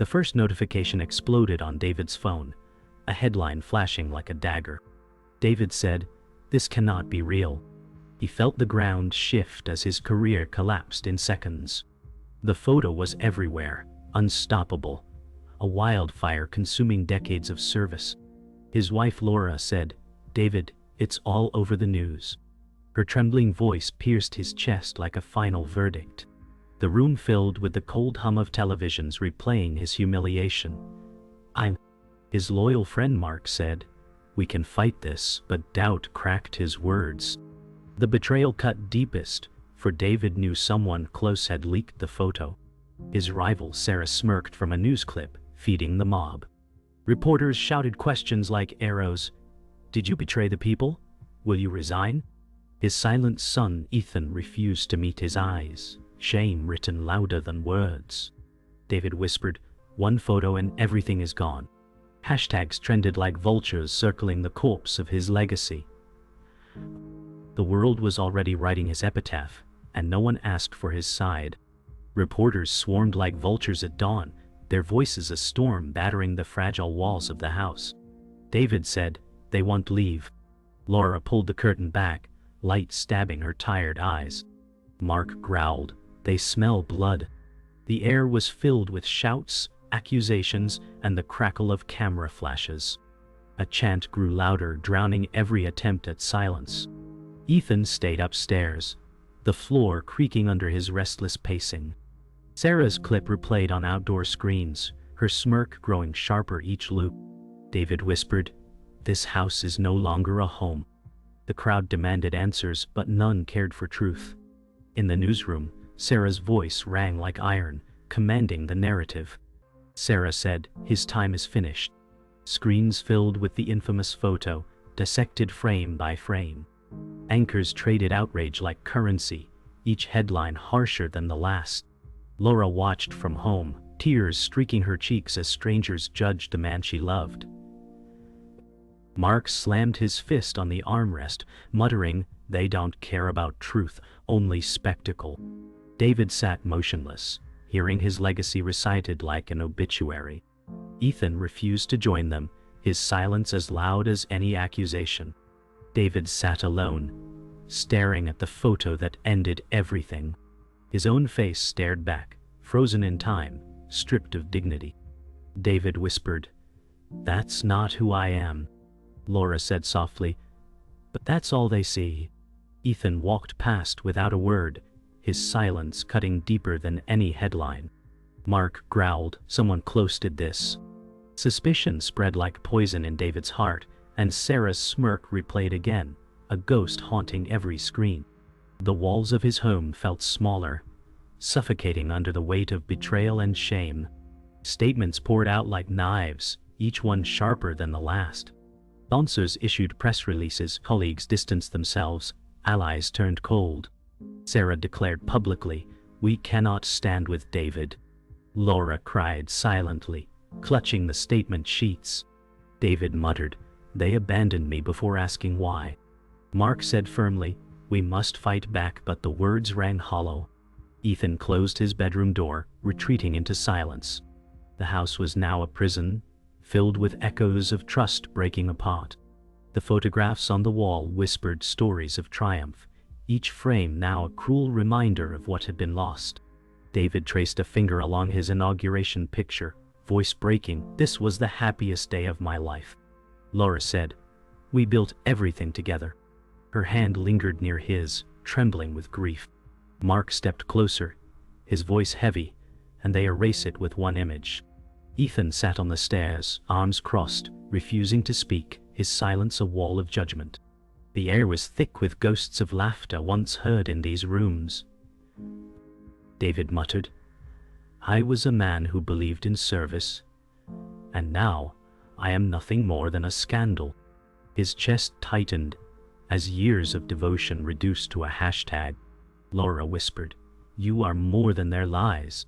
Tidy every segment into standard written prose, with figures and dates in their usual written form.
The first notification exploded on David's phone, a headline flashing like a dagger. David said, "This cannot be real." He felt the ground shift as his career collapsed in seconds. The photo was everywhere, unstoppable, a wildfire consuming decades of service. His wife Laura said, "David, it's all over the news." Her trembling voice pierced his chest like a final verdict. The room filled with the cold hum of televisions replaying his humiliation. His loyal friend Mark said, "We can fight this," but doubt cracked his words. The betrayal cut deepest, for David knew someone close had leaked the photo. His rival Sarah smirked from a news clip, feeding the mob. Reporters shouted questions like arrows. "Did you betray the people? Will you resign?" His silent son Ethan refused to meet his eyes, shame written louder than words. David whispered, "One photo and everything is gone." Hashtags trended like vultures circling the corpse of his legacy. The world was already writing his epitaph, and no one asked for his side. Reporters swarmed like vultures at dawn, their voices a storm battering the fragile walls of the house. David said, "They won't leave." Laura pulled the curtain back, light stabbing her tired eyes. Mark growled, "They smell blood." The air was filled with shouts, accusations, and the crackle of camera flashes. A chant grew louder, drowning every attempt at silence. Ethan stayed upstairs, the floor creaking under his restless pacing. Sarah's clip replayed on outdoor screens, her smirk growing sharper each loop. David whispered, "This house is no longer a home." The crowd demanded answers, but none cared for truth. In the newsroom, Sarah's voice rang like iron, commanding the narrative. Sarah said, "His time is finished." Screens filled with the infamous photo, dissected frame by frame. Anchors traded outrage like currency, each headline harsher than the last. Laura watched from home, tears streaking her cheeks as strangers judged the man she loved. Mark slammed his fist on the armrest, muttering, "They don't care about truth, only spectacle." David sat motionless, hearing his legacy recited like an obituary. Ethan refused to join them, his silence as loud as any accusation. David sat alone, staring at the photo that ended everything. His own face stared back, frozen in time, stripped of dignity. David whispered, "That's not who I am." Laura said softly, "But that's all they see." Ethan walked past without a word, his silence cutting deeper than any headline. Mark growled, "Someone close did this." Suspicion spread like poison in David's heart, and Sarah's smirk replayed again, a ghost haunting every screen. The walls of his home felt smaller, suffocating under the weight of betrayal and shame. Statements poured out like knives, each one sharper than the last. Sponsors issued press releases, colleagues distanced themselves, allies turned cold. Sarah declared publicly, "We cannot stand with David." Laura cried silently, clutching the statement sheets. David muttered, "They abandoned me before asking why." Mark said firmly, "We must fight back," but the words rang hollow. Ethan closed his bedroom door, retreating into silence. The house was now a prison, filled with echoes of trust breaking apart. The photographs on the wall whispered stories of triumph, each frame now a cruel reminder of what had been lost. David traced a finger along his inauguration picture, voice breaking, "This was the happiest day of my life." Laura said, "We built everything together." Her hand lingered near his, trembling with grief. Mark stepped closer, his voice heavy, and they erased it with one image. Ethan sat on the stairs, arms crossed, refusing to speak, his silence a wall of judgment. The air was thick with ghosts of laughter once heard in these rooms. David muttered, "I was a man who believed in service, and now I am nothing more than a scandal." His chest tightened as years of devotion reduced to a hashtag. Laura whispered, "You are more than their lies."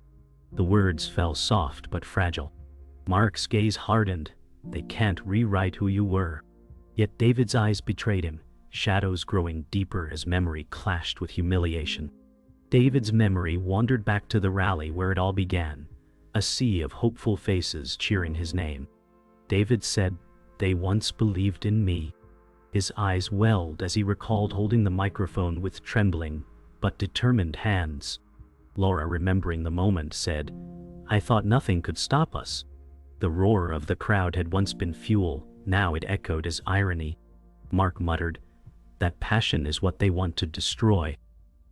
The words fell soft but fragile. Mark's gaze hardened. "They can't rewrite who you were." Yet David's eyes betrayed him, shadows growing deeper as memory clashed with humiliation. David's memory wandered back to the rally where it all began, a sea of hopeful faces cheering his name. David said, "They once believed in me." His eyes welled as he recalled holding the microphone with trembling but determined hands. Laura, remembering the moment, said, "I thought nothing could stop us." The roar of the crowd had once been fuel, now it echoed as irony. Mark muttered, "That passion is what they want to destroy."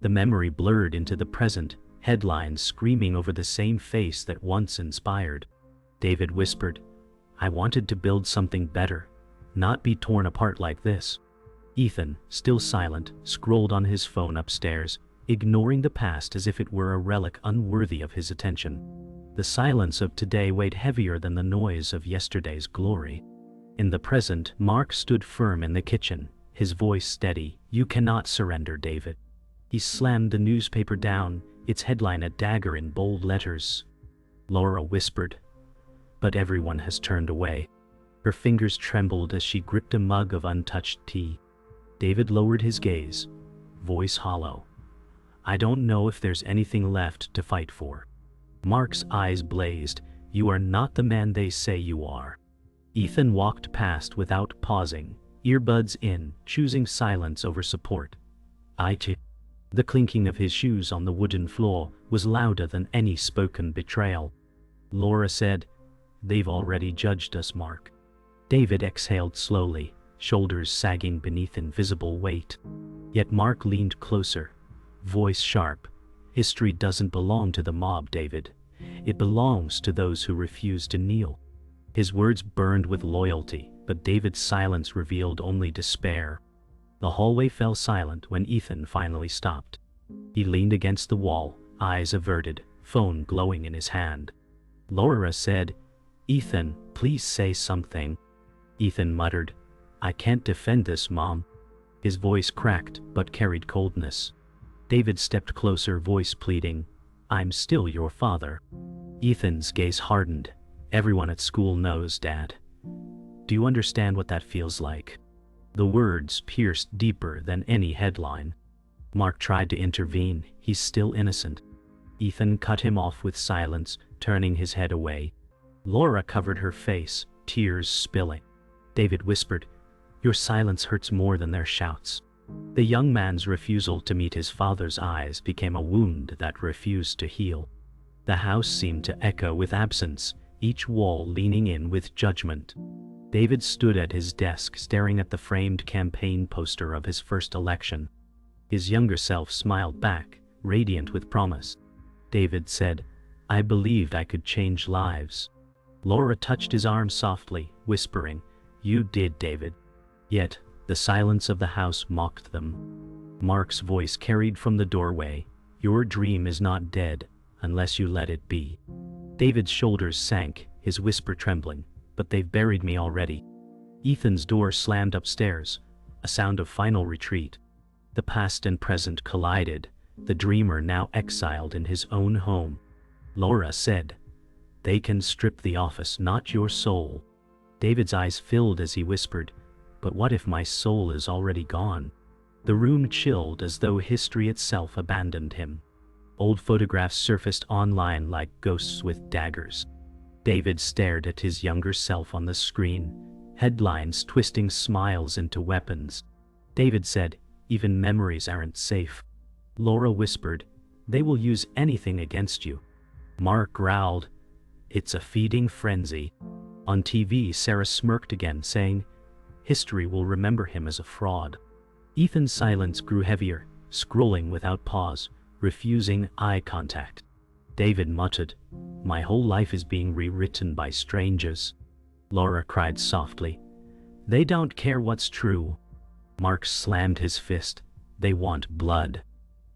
The memory blurred into the present, headlines screaming over the same face that once inspired. David whispered, "I wanted to build something better, not be torn apart like this." Ethan, still silent, scrolled on his phone upstairs, ignoring the past as if it were a relic unworthy of his attention. The silence of today weighed heavier than the noise of yesterday's glory. In the present, Mark stood firm in the kitchen, his voice steady. "You cannot surrender, David." He slammed the newspaper down, its headline a dagger in bold letters. Laura whispered, but everyone has turned away. Her fingers trembled as she gripped a mug of untouched tea. David lowered his gaze, voice hollow. "I don't know if there's anything left to fight for." Mark's eyes blazed. "You are not the man they say you are." Ethan walked past without pausing, earbuds in, choosing silence over support. Aide. The clinking of his shoes on the wooden floor was louder than any spoken betrayal. Laura said, "They've already judged us, Mark." David exhaled slowly, shoulders sagging beneath invisible weight. Yet Mark leaned closer, voice sharp. "History doesn't belong to the mob, David. It belongs to those who refuse to kneel." His words burned with loyalty, but David's silence revealed only despair. The hallway fell silent when Ethan finally stopped. He leaned against the wall, eyes averted, phone glowing in his hand. Laura said, "Ethan, please say something." Ethan muttered, "I can't defend this, Mom." His voice cracked but carried coldness. David stepped closer, voice pleading, "I'm still your father." Ethan's gaze hardened. "Everyone at school knows, Dad. Do you understand what that feels like?" The words pierced deeper than any headline. Mark tried to intervene. "He's still innocent." Ethan cut him off with silence, turning his head away. Laura covered her face, tears spilling. David whispered, "Your silence hurts more than their shouts." The young man's refusal to meet his father's eyes became a wound that refused to heal. The house seemed to echo with absence, each wall leaning in with judgment. David stood at his desk staring at the framed campaign poster of his first election. His younger self smiled back, radiant with promise. David said, "I believed I could change lives." Laura touched his arm softly, whispering, "You did, David." Yet, the silence of the house mocked them. Mark's voice carried from the doorway, "Your dream is not dead, unless you let it be." David's shoulders sank, his whisper trembling, "But they've buried me already." Ethan's door slammed upstairs, a sound of final retreat. The past and present collided, the dreamer now exiled in his own home. Laura said, "They can strip the office, not your soul." David's eyes filled as he whispered, "But what if my soul is already gone?" The room chilled as though history itself abandoned him. Old photographs surfaced online like ghosts with daggers. David stared at his younger self on the screen, headlines twisting smiles into weapons. David said, "Even memories aren't safe." Laura whispered, "They will use anything against you." Mark growled, "It's a feeding frenzy." On TV, Sarah smirked again, saying, "History will remember him as a fraud." Ethan's silence grew heavier, scrolling without pause, refusing eye contact. David muttered, "My whole life is being rewritten by strangers." Laura cried softly, "They don't care what's true." Mark slammed his fist, "They want blood."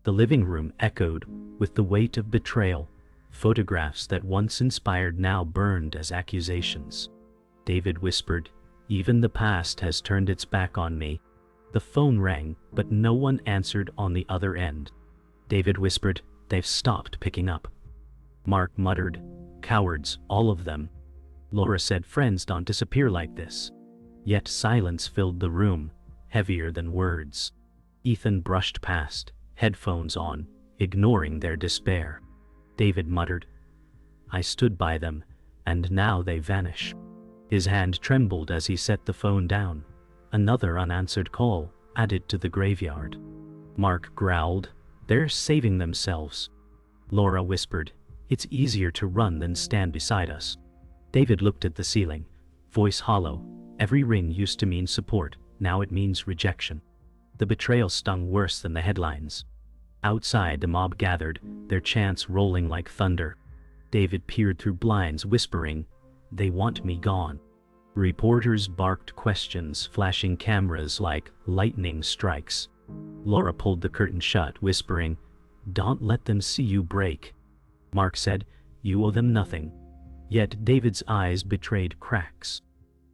The living room echoed with the weight of betrayal. Photographs that once inspired now burned as accusations. David whispered, "Even the past has turned its back on me." The phone rang, but no one answered on the other end. David whispered, "They've stopped picking up." Mark muttered, "Cowards, all of them." Laura said, "Friends don't disappear like this." Yet silence filled the room, heavier than words. Ethan brushed past, headphones on, ignoring their despair. David muttered, I stood by them, and now they vanish." His hand trembled as he set the phone down. Another unanswered call, added to the graveyard. Mark growled, "They're saving themselves." Laura whispered, "It's easier to run than stand beside us." David looked at the ceiling, voice hollow. Every ring used to mean support, now it means rejection. The betrayal stung worse than the headlines. Outside, the mob gathered, their chants rolling like thunder. David peered through blinds, whispering, "They want me gone." Reporters barked questions, flashing cameras like lightning strikes. Laura pulled the curtain shut, whispering, "Don't let them see you break." Mark said, "You owe them nothing." Yet David's eyes betrayed cracks.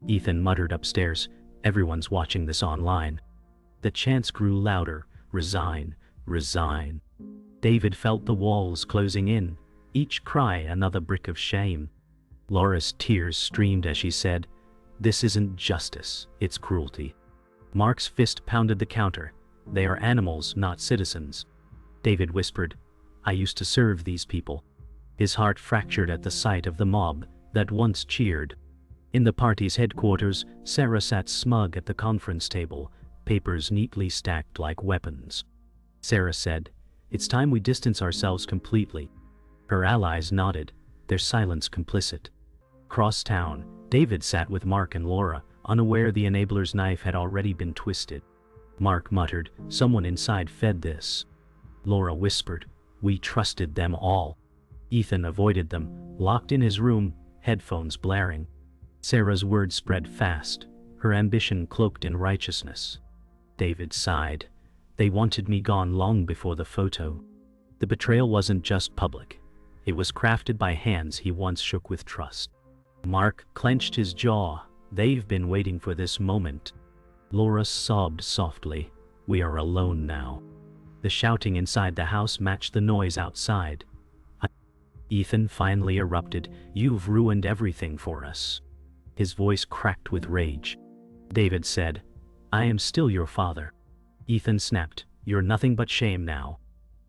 Ethan muttered upstairs, "Everyone's watching this online." The chants grew louder, "Resign, resign." David felt the walls closing in, each cry another brick of shame. Laura's tears streamed as she said, "This isn't justice, it's cruelty." Mark's fist pounded the counter. "They are animals, not citizens." David whispered, "I used to serve these people." His heart fractured at the sight of the mob that once cheered. In the party's headquarters, Sarah sat smug at the conference table, papers neatly stacked like weapons. Sarah said, "It's time we distance ourselves completely." Her allies nodded, their silence complicit. Across town, David sat with Mark and Laura, unaware the enabler's knife had already been twisted. Mark muttered, "Someone inside fed this." Laura whispered, "We trusted them all." Ethan avoided them, locked in his room, headphones blaring. Sarah's words spread fast, her ambition cloaked in righteousness. David sighed. "They wanted me gone long before the photo." The betrayal wasn't just public. It was crafted by hands he once shook with trust. Mark clenched his jaw. "They've been waiting for this moment." Laura sobbed softly. "We are alone now." The shouting inside the house matched the noise outside. Ethan finally erupted, "You've ruined everything for us." His voice cracked with rage. David said, "I am still your father." Ethan snapped, "You're nothing but shame now."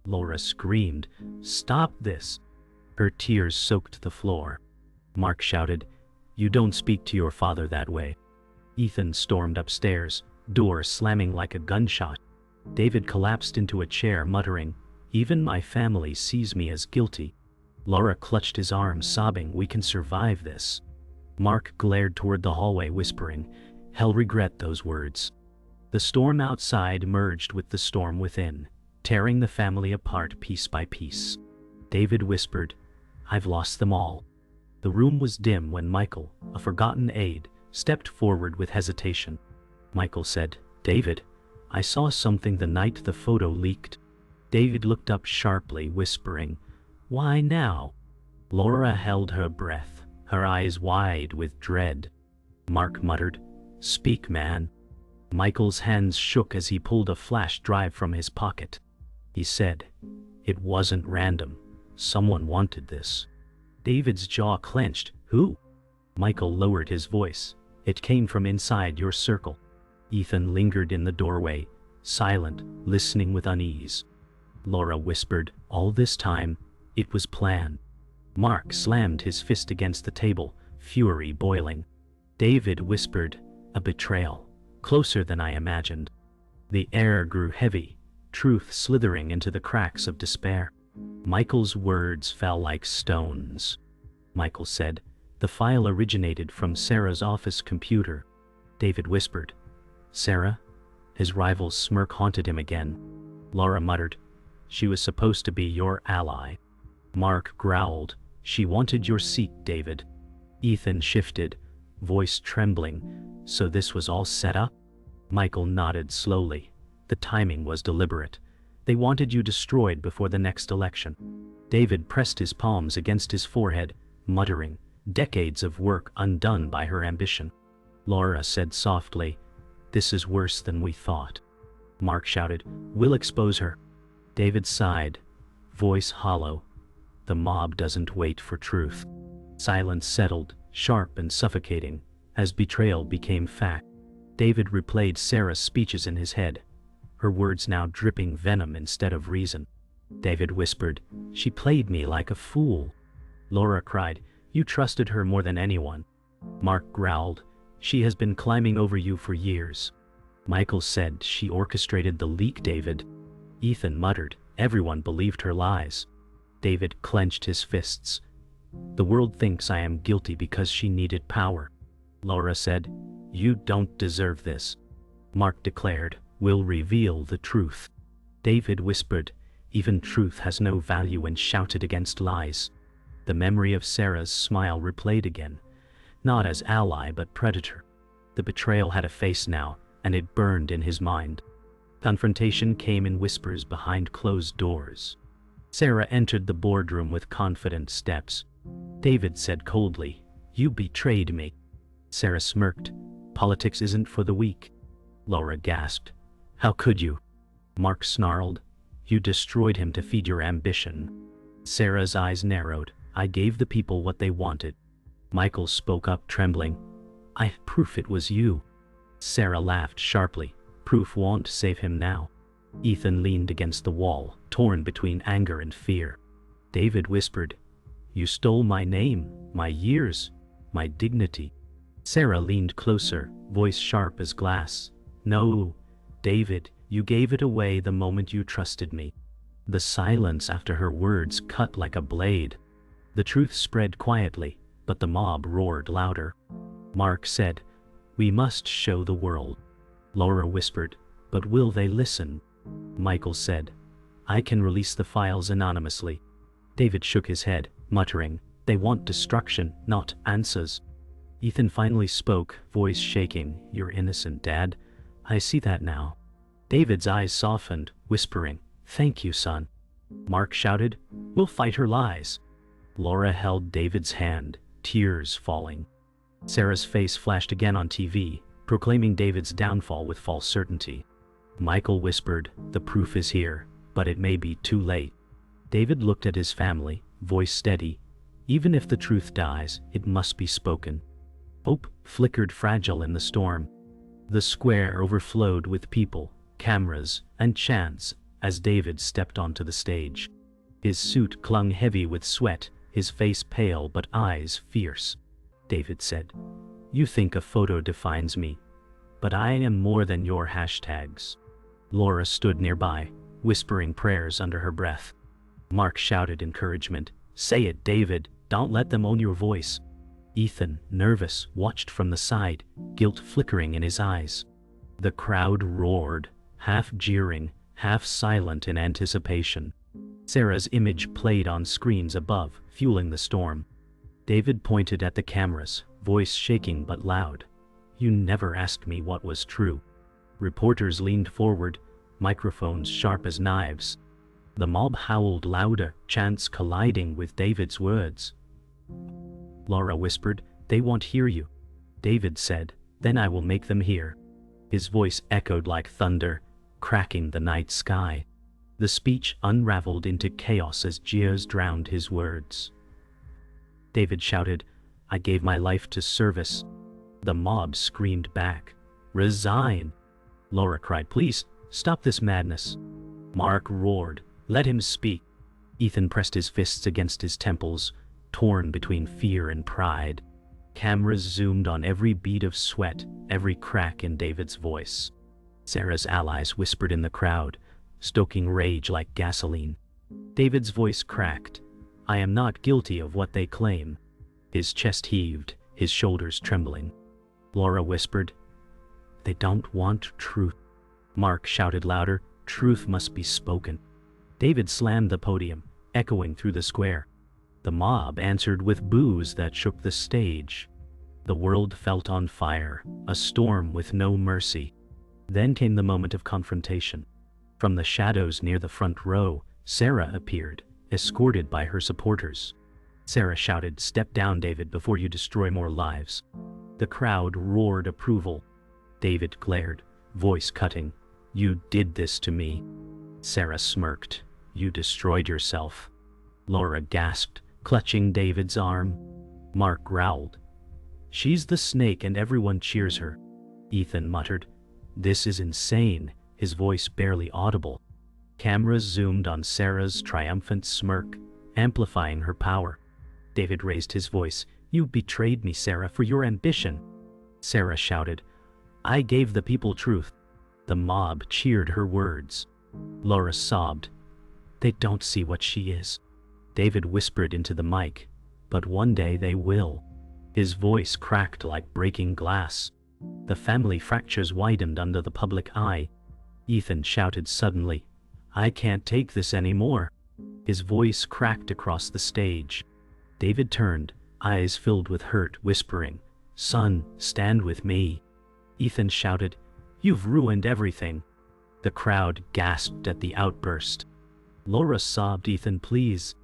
Laura screamed, "Stop this." Her tears soaked the floor. Mark shouted, "You don't speak to your father that way." Ethan stormed upstairs, door slamming like a gunshot. David collapsed into a chair, muttering, "Even my family sees me as guilty." Laura clutched his arm, sobbing, "We can survive this." Mark glared toward the hallway, whispering, "He'll regret those words." The storm outside merged with the storm within, tearing the family apart piece by piece. David whispered, "I've lost them all." The room was dim when Michael, a forgotten aide, stepped forward with hesitation. Michael said, "David, I saw something the night the photo leaked." David looked up sharply, whispering, "Why now?" Laura held her breath, her eyes wide with dread. Mark muttered, "Speak, man." Michael's hands shook as he pulled a flash drive from his pocket. He said, "It wasn't random. Someone wanted this." David's jaw clenched. "Who?" Michael lowered his voice. "It came from inside your circle." Ethan lingered in the doorway, silent, listening with unease. Laura whispered, "All this time, it was planned." Mark slammed his fist against the table, fury boiling. David whispered, "A betrayal, closer than I imagined." The air grew heavy, truth slithering into the cracks of despair. Michael's words fell like stones. Michael said, "The file originated from Sarah's office computer." David whispered, "Sarah?" His rival's smirk haunted him again. Laura muttered, "She was supposed to be your ally." Mark growled, "She wanted your seat, David." Ethan shifted, voice trembling, "So this was all set up?" Michael nodded slowly. "The timing was deliberate. They wanted you destroyed before the next election." David pressed his palms against his forehead, muttering, decades of work undone by her ambition. Laura said softly, "This is worse than we thought." Mark shouted, "We'll expose her." David sighed, voice hollow, "The mob doesn't wait for truth." Silence settled, sharp and suffocating, as betrayal became fact. David replayed Sarah's speeches in his head, her words now dripping venom instead of reason. David whispered, "She played me like a fool." Laura cried. You trusted her more than anyone. Mark growled. She has been climbing over you for years. Michael said she orchestrated the leak, David. Ethan muttered. Everyone believed her lies. David clenched his fists. The world thinks I am guilty because she needed power. Laura said. You don't deserve this. Mark declared. We'll reveal the truth. David whispered. Even truth has no value, and shouted against lies. The memory of Sarah's smile replayed again, not as ally but predator. The betrayal had a face now, and it burned in his mind. Confrontation came in whispers behind closed doors. Sarah entered the boardroom with confident steps. David said coldly, You betrayed me. Sarah smirked. Politics isn't for the weak. Laura gasped. How could you? Mark snarled. You destroyed him to feed your ambition. Sarah's eyes narrowed. I gave the people what they wanted. Michael spoke up, trembling. I have proof it was you. Sarah laughed sharply. Proof won't save him now. Ethan leaned against the wall, torn between anger and fear. David whispered, You stole my name, my years, my dignity. Sarah leaned closer, voice sharp as glass. No, David, you gave it away the moment you trusted me. The silence after her words cut like a blade. The truth spread quietly, but the mob roared louder. Mark said, We must show the world. Laura whispered, But will they listen? Michael said, I can release the files anonymously. David shook his head, muttering, They want destruction, not answers. Ethan finally spoke, voice shaking. You're innocent, Dad. I see that now. David's eyes softened, whispering, Thank you, son. Mark shouted, We'll fight her lies. Laura held David's hand, tears falling. Sarah's face flashed again on TV, proclaiming David's downfall with false certainty. Michael whispered, The proof is here, but it may be too late. David looked at his family, voice steady. Even if the truth dies, it must be spoken. Hope flickered fragile in the storm. The square overflowed with people, cameras, and chants as David stepped onto the stage. His suit clung heavy with sweat, his face pale but eyes fierce. David said, You think a photo defines me, but I am more than your hashtags. Laura stood nearby, whispering prayers under her breath. Mark shouted encouragement, Say it, David, don't let them own your voice. Ethan, nervous, watched from the side, guilt flickering in his eyes. The crowd roared, half jeering, half silent in anticipation. Sarah's image played on screens above, fueling the storm. David pointed at the cameras, voice shaking but loud. You never asked me what was true. Reporters leaned forward, microphones sharp as knives. The mob howled louder, chants colliding with David's words. Laura whispered, They won't hear you. David said, Then I will make them hear. His voice echoed like thunder, cracking the night sky. The speech unraveled into chaos as jeers drowned his words. David shouted, I gave my life to service. The mob screamed back, Resign. Laura cried, Please, stop this madness. Mark roared, Let him speak. Ethan pressed his fists against his temples, torn between fear and pride. Cameras zoomed on every bead of sweat, every crack in David's voice. Sarah's allies whispered in the crowd, stoking rage like gasoline. David's voice cracked. I am not guilty of what they claim. His chest heaved, his shoulders trembling. Laura whispered, They don't want truth. Mark shouted louder, Truth must be spoken. David slammed the podium, echoing through the square. The mob answered with boos that shook the stage. The world felt on fire, a storm with no mercy. Then came the moment of confrontation. From the shadows near the front row, Sarah appeared, escorted by her supporters. Sarah shouted, Step down, David, before you destroy more lives. The crowd roared approval. David glared, voice cutting, You did this to me. Sarah smirked, You destroyed yourself. Laura gasped, clutching David's arm. Mark growled, She's the snake and everyone cheers her. Ethan muttered, This is insane, his voice barely audible. Cameras zoomed on Sarah's triumphant smirk, amplifying her power. David raised his voice. You betrayed me, Sarah, for your ambition. Sarah shouted, I gave the people truth. The mob cheered her words. Laura sobbed. They don't see what she is. David whispered into the mic, but one day they will. His voice cracked like breaking glass. The family fractures widened under the public eye. Ethan shouted suddenly, I can't take this anymore. His voice cracked across the stage. David turned, eyes filled with hurt, whispering, Son, stand with me. Ethan shouted, You've ruined everything. The crowd gasped at the outburst. Laura sobbed, Ethan, please.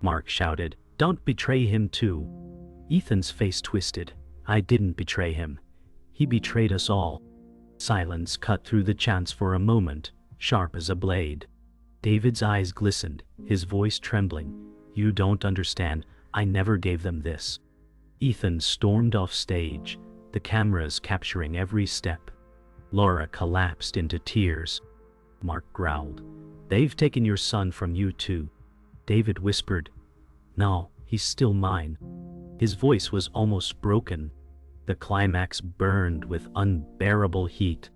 Mark shouted, Don't betray him too. Ethan's face twisted. I didn't betray him. He betrayed us all. Silence cut through the chants for a moment, sharp as a blade. David's eyes glistened, his voice trembling. You don't understand. I never gave them this. Ethan stormed off stage, the cameras capturing every step. Laura collapsed into tears. Mark growled, They've taken your son from you too. David whispered, No, he's still mine. His voice was almost broken. The climax burned with unbearable heat.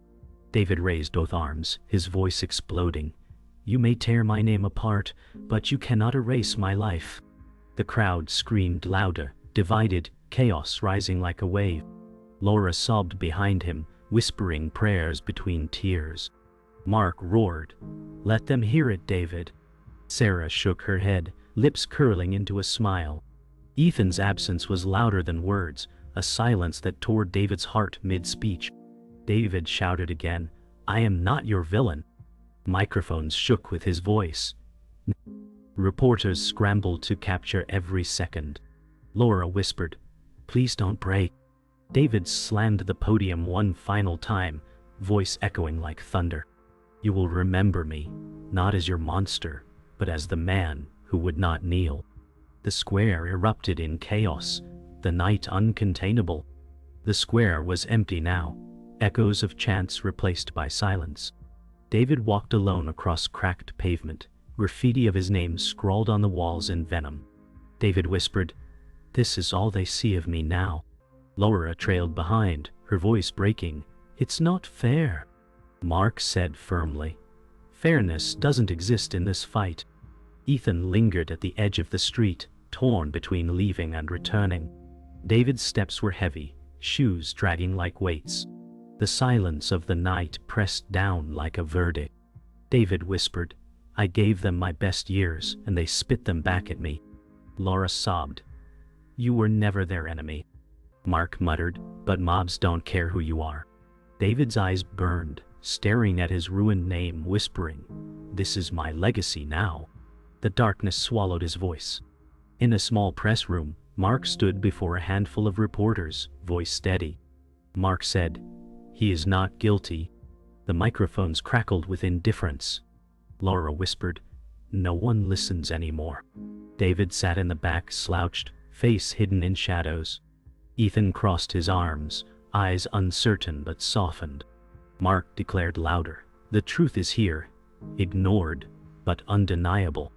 David raised both arms, his voice exploding. You may tear my name apart, but you cannot erase my life. The crowd screamed louder, divided, chaos rising like a wave. Laura sobbed behind him, whispering prayers between tears. Mark roared, Let them hear it, David. Sarah shook her head, lips curling into a smile. Ethan's absence was louder than words, a silence that tore David's heart mid-speech. David shouted again, I am not your villain. Microphones shook with his voice. Reporters scrambled to capture every second. Laura whispered, Please don't break. David slammed the podium one final time, voice echoing like thunder. You will remember me, not as your monster, but as the man who would not kneel. The square erupted in chaos, the night uncontainable. The square was empty now, echoes of chants replaced by silence. David walked alone across cracked pavement, graffiti of his name scrawled on the walls in venom. David whispered, This is all they see of me now. Laura trailed behind, her voice breaking. It's not fair. Mark said firmly, Fairness doesn't exist in this fight. Ethan lingered at the edge of the street, torn between leaving and returning. David's steps were heavy, shoes dragging like weights. The silence of the night pressed down like a verdict. David whispered, I gave them my best years, and they spit them back at me. Laura sobbed, You were never their enemy. Mark muttered, But mobs don't care who you are. David's eyes burned, staring at his ruined name, whispering, This is my legacy now. The darkness swallowed his voice. In a small press room, Mark stood before a handful of reporters, voice steady. Mark said, He is not guilty. The microphones crackled with indifference. Laura whispered, No one listens anymore. David sat in the back, slouched, face hidden in shadows. Ethan crossed his arms, eyes uncertain but softened. Mark declared louder, The truth is here, ignored, but undeniable.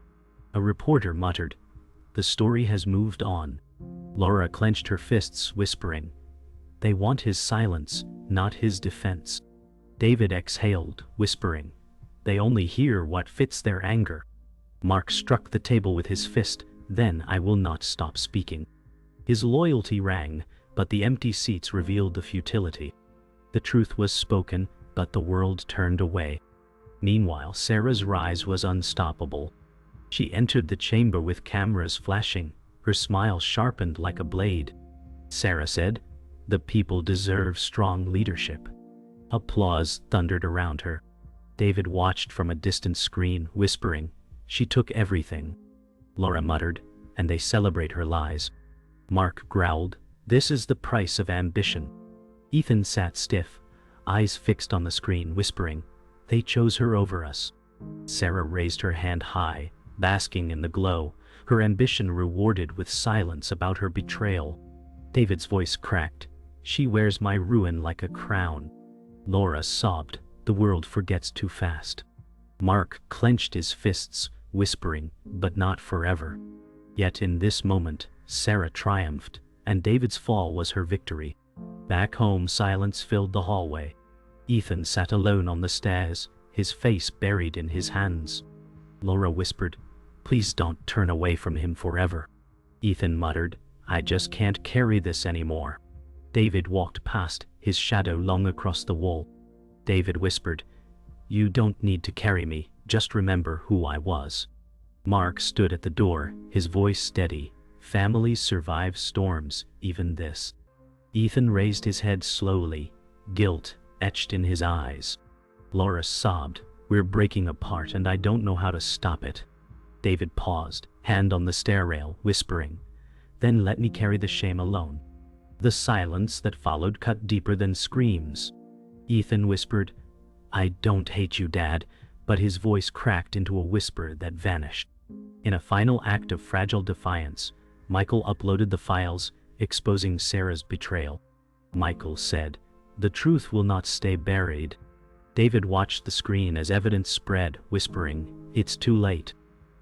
A reporter muttered, The story has moved on. Laura clenched her fists, whispering, They want his silence, not his defense. David exhaled, whispering, They only hear what fits their anger. Mark struck the table with his fist, Then I will not stop speaking. His loyalty rang, but the empty seats revealed the futility. The truth was spoken, but the world turned away. Meanwhile, Sarah's rise was unstoppable. She entered the chamber with cameras flashing, her smile sharpened like a blade. Sarah said, The people deserve strong leadership. Applause thundered around her. David watched from a distant screen, whispering, She took everything. Laura muttered, And they celebrate her lies. Mark growled, This is the price of ambition. Ethan sat stiff, eyes fixed on the screen, whispering, They chose her over us. Sarah raised her hand high, basking in the glow, her ambition rewarded with silence about her betrayal. David's voice cracked, She wears my ruin like a crown. Laura sobbed, The world forgets too fast. Mark clenched his fists, whispering, But not forever. Yet in this moment, Sarah triumphed, and David's fall was her victory. Back home, silence filled the hallway. Ethan sat alone on the stairs, his face buried in his hands. Laura whispered, "Please don't turn away from him forever." Ethan muttered, "I just can't carry this anymore." David walked past, his shadow long across the wall. David whispered, "You don't need to carry me, just remember who I was." Mark stood at the door, his voice steady. "Families survive storms, even this." Ethan raised his head slowly, guilt etched in his eyes. Laura sobbed, "We're breaking apart and I don't know how to stop it." David paused, hand on the stair rail, whispering, "Then let me carry the shame alone." The silence that followed cut deeper than screams. Ethan whispered, "I don't hate you, Dad," but his voice cracked into a whisper that vanished. In a final act of fragile defiance, Michael uploaded the files, exposing Sarah's betrayal. Michael said, "The truth will not stay buried." David watched the screen as evidence spread, whispering, "It's too late."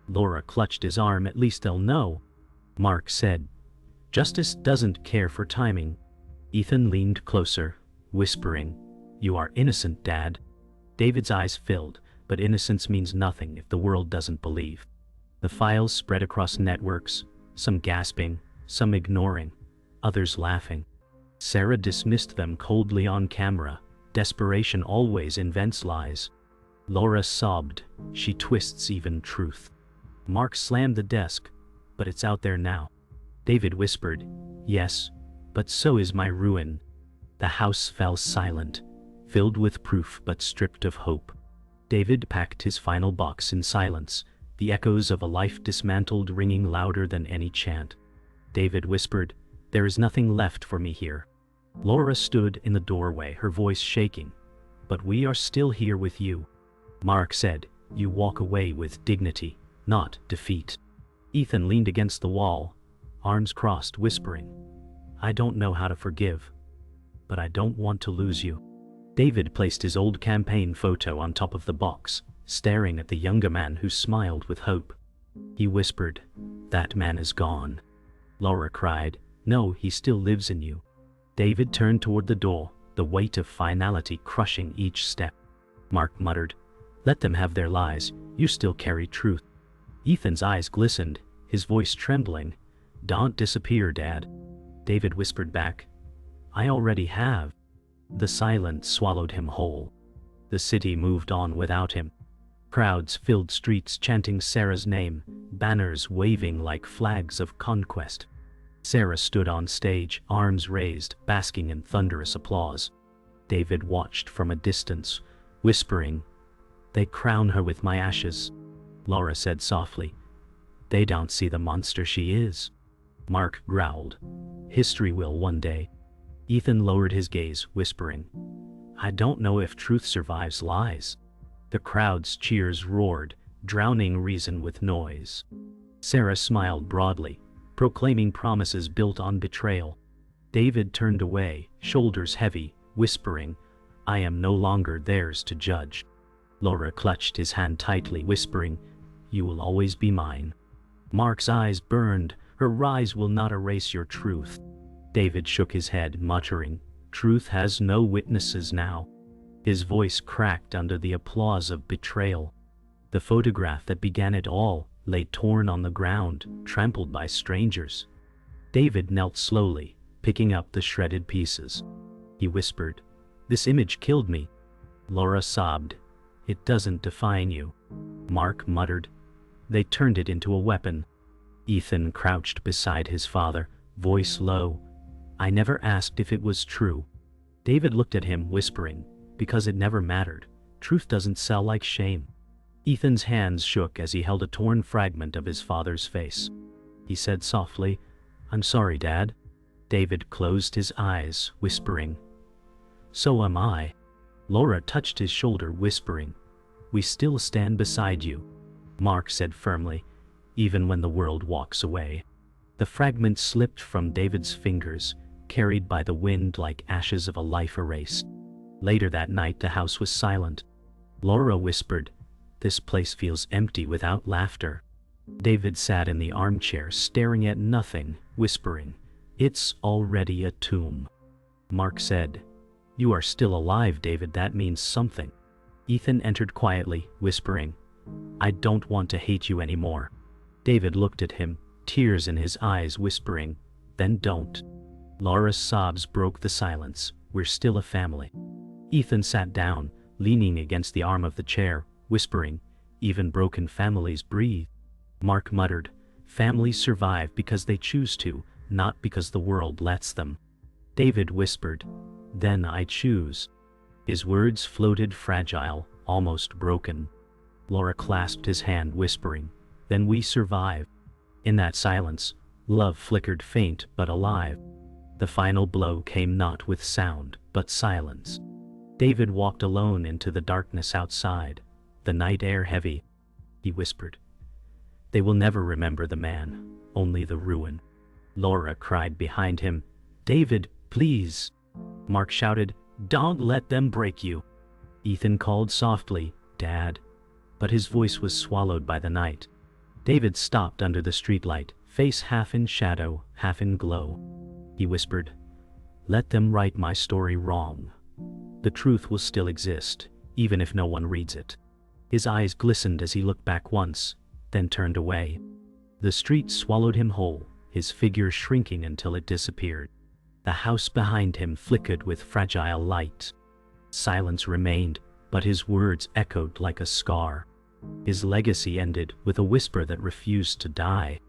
Laura clutched his arm, "At least they'll know." Mark said, "Justice doesn't care for timing." Ethan leaned closer, whispering, "You are innocent, Dad." David's eyes filled, but innocence means nothing if the world doesn't believe. The files spread across networks, some gasping, some ignoring, others laughing. Sarah dismissed them coldly on camera. Desperation always invents lies. Laura sobbed, "She twists even truth." Mark slammed the desk, "But it's out there now." David whispered, "Yes, but so is my ruin." The house fell silent, filled with proof but stripped of hope. David packed his final box in silence, the echoes of a life dismantled ringing louder than any chant. David whispered, "There is nothing left for me here." Laura stood in the doorway, her voice shaking, "But we are still here with you." Mark said, "You walk away with dignity, not defeat." Ethan leaned against the wall, arms crossed, whispering, "I don't know how to forgive, but I don't want to lose you." David placed his old campaign photo on top of the box, staring at the younger man who smiled with hope. He whispered, "That man is gone." Laura cried, "No, he still lives in you." David turned toward the door, the weight of finality crushing each step. Mark muttered, "Let them have their lies, you still carry truth." Ethan's eyes glistened, his voice trembling, "Don't disappear, Dad." David whispered back, "I already have." The silence swallowed him whole. The city moved on without him. Crowds filled streets chanting Sarah's name, banners waving like flags of conquest. Sarah stood on stage, arms raised, basking in thunderous applause. David watched from a distance, whispering, "They crown her with my ashes." Laura said softly, "They don't see the monster she is." Mark growled, "History will one day." Ethan lowered his gaze, whispering, "I don't know if truth survives lies." The crowd's cheers roared, drowning reason with noise. Sarah smiled broadly, proclaiming promises built on betrayal. David turned away, shoulders heavy, whispering, "I am no longer theirs to judge." Laura clutched his hand tightly, whispering, "You will always be mine." Mark's eyes burned, "Her rise will not erase your truth." David shook his head, muttering, "Truth has no witnesses now." His voice cracked under the applause of betrayal. The photograph that began it all lay torn on the ground, trampled by strangers. David knelt slowly, picking up the shredded pieces. He whispered, "This image killed me." Laura sobbed, "It doesn't define you." Mark muttered, "They turned it into a weapon." Ethan crouched beside his father, voice low, "I never asked if it was true." David looked at him, whispering, "Because it never mattered. Truth doesn't sell like shame." Ethan's hands shook as he held a torn fragment of his father's face. He said softly, "I'm sorry, Dad." David closed his eyes, whispering, "So am I." Laura touched his shoulder, whispering, "We still stand beside you." Mark said firmly, "Even when the world walks away." The fragment slipped from David's fingers, carried by the wind like ashes of a life erased. Later that night the house was silent. Laura whispered, "This place feels empty without laughter." David sat in the armchair staring at nothing, whispering, "It's already a tomb." Mark said, "You are still alive, David, that means something." Ethan entered quietly, whispering, "I don't want to hate you anymore." David looked at him, tears in his eyes, whispering, "Then don't." Laura's sobs broke the silence. "We're still a family." Ethan sat down, leaning against the arm of the chair, whispering, "Even broken families breathe." Mark muttered, "Families survive because they choose to, not because the world lets them." David whispered, "Then I choose." His words floated fragile, almost broken. Laura clasped his hand, whispering, "Then we survive." In that silence, love flickered faint but alive. The final blow came not with sound, but silence. David walked alone into the darkness outside, the night air heavy. He whispered, "They will never remember the man, only the ruin." Laura cried behind him, "David, please." Mark shouted, "Don't let them break you." Ethan called softly, "Dad," but his voice was swallowed by the night. David stopped under the streetlight, face half in shadow, half in glow. He whispered, "Let them write my story wrong. The truth will still exist, even if no one reads it." His eyes glistened as he looked back once, then turned away. The street swallowed him whole, his figure shrinking until it disappeared. The house behind him flickered with fragile light. Silence remained, but his words echoed like a scar. His legacy ended with a whisper that refused to die.